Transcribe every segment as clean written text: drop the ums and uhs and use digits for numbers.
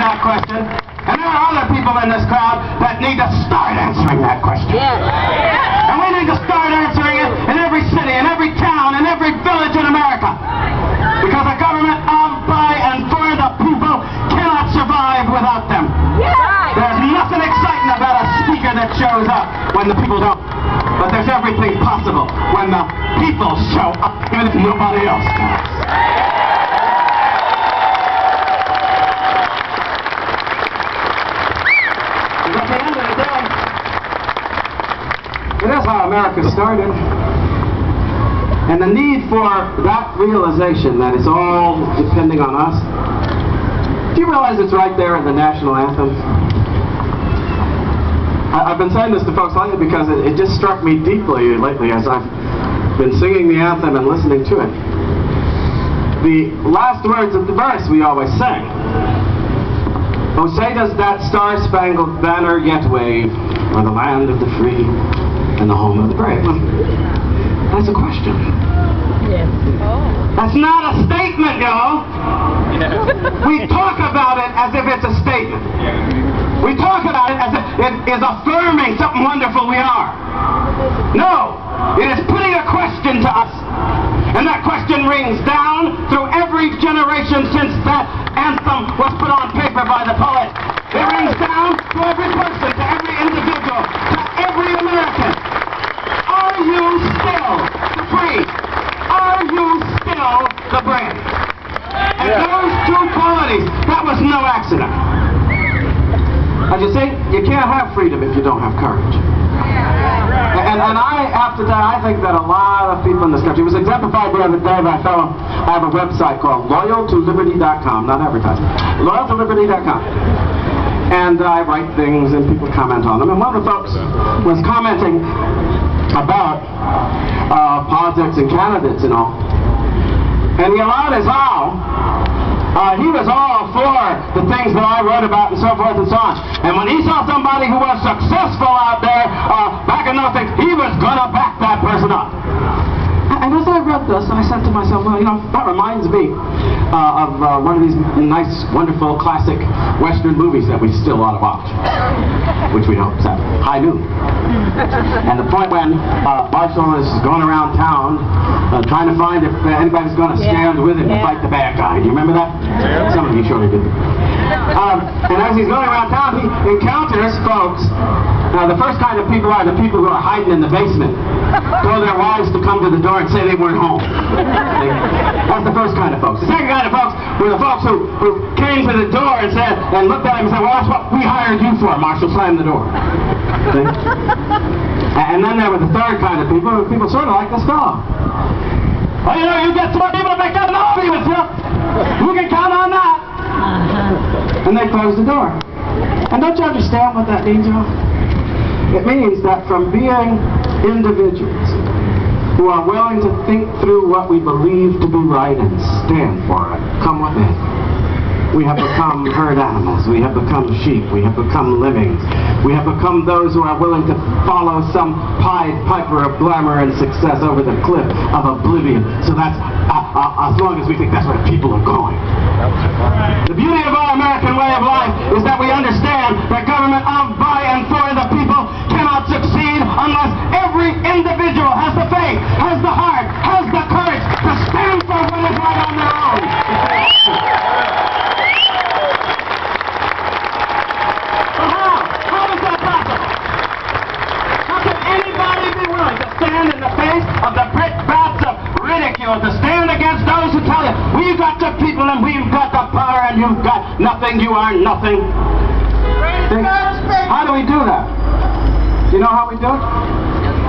that question. And there are other people in this crowd that need to start answering that question. And we need to start answering it in every city, in every town, in every village in America. Because a government of, by, and for the people cannot survive without them. There's nothing exciting about a speaker that shows up when the people don't. But there's everything possible when the people show up, even if nobody else does. At the end of the day, that's how America started. And the need for that realization that it's all depending on us. Do you realize it's right there in the national anthem? I've been saying this to folks lately because it just struck me deeply lately as I've been singing the anthem and listening to it. The last words of the verse we always sing. Oh, say does that star-spangled banner yet wave o'er the land of the free and the home of the brave? That's a question. Yes. Oh. That's not a statement, y'all. We talk about it as if it's a statement. We talk about it as if it is affirming something wonderful we are. No, it is putting a question to us. And that question rings down through every generation since that anthem was put on paper by the poet. It rings down to every person, to every individual, to every American. Are you still the free? Are you still the brave? And those two qualities, that was no accident. As you see, you can't have freedom if you don't have courage. And I, after that, I think that a lot of people in this country, it was exemplified the other day by a fellow. I have a website called loyaltoliberty.com, not advertising, loyaltoliberty.com. And I write things and people comment on them. And one of the folks was commenting about politics and candidates and all. And he allowed his he was all for the things that I wrote about and so forth and so on. And when he saw somebody who was successful out there backing those things, he was going to back that person up. And as I read this, I said to myself, well, you know, that reminds me of one of these nice, wonderful, classic Western movies that we still ought to watch, which we don't, except High Noon. And the point when Marshall is going around town trying to find if anybody's going to stand with him to fight the bad guy. Do you remember that? Some of you surely do. And as he's going around town, he encounters folks. The first kind of people are the people who are hiding in the basement, told their wives to come to the door and say they weren't home. That's the first kind of folks. The second kind of folks were the folks who came to the door and said, and looked at him and said, well, that's what we hired you for. Marshall slammed the door. See? And then there were the third kind of people sort of like this fellow. Well, you know, you get 4 people to make that lobby with you. You can count on that. And they closed the door. And don't you understand what that means, y'all? It means that from being individuals who are willing to think through what we believe to be right and stand for it, come with it, we have become herd animals, we have become sheep, we have become lemmings, we have become those who are willing to follow some Pied Piper of glamour and success over the cliff of oblivion. So that's as long as we think that's where people are going. The beauty of our American way of life is that we understand that government of, by, and for the people cannot succeed unless every individual has the faith, has the heart, has the courage to stand for what is right on their own. How is that possible? How can anybody be willing to stand in the face of the brickbats of ridicule, to stand against those who tell you, we've got the people and we've got the power and you've got nothing, you are nothing? How do we do that? Do you know how we do it?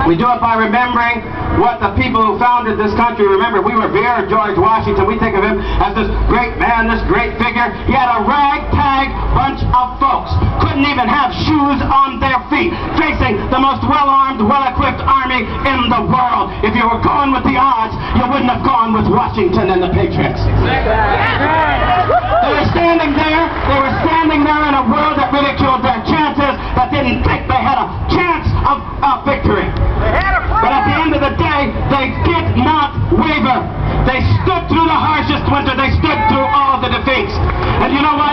We do it by remembering what the people who founded this country, remember, we revere George Washington. We think of him as this great man, this great figure. He had a ragtag bunch of folks. Couldn't even have shoes on their feet, facing the most well-armed, well-equipped army in the world. If you were going with the odds, you wouldn't have gone with Washington and the Patriots. They were standing there in a world that ridiculed their chances, that didn't think they had a chance of victory. But at the end of the day, they did not waver. They stood through the harshest winter. They stood through all of the defeats. And you know what?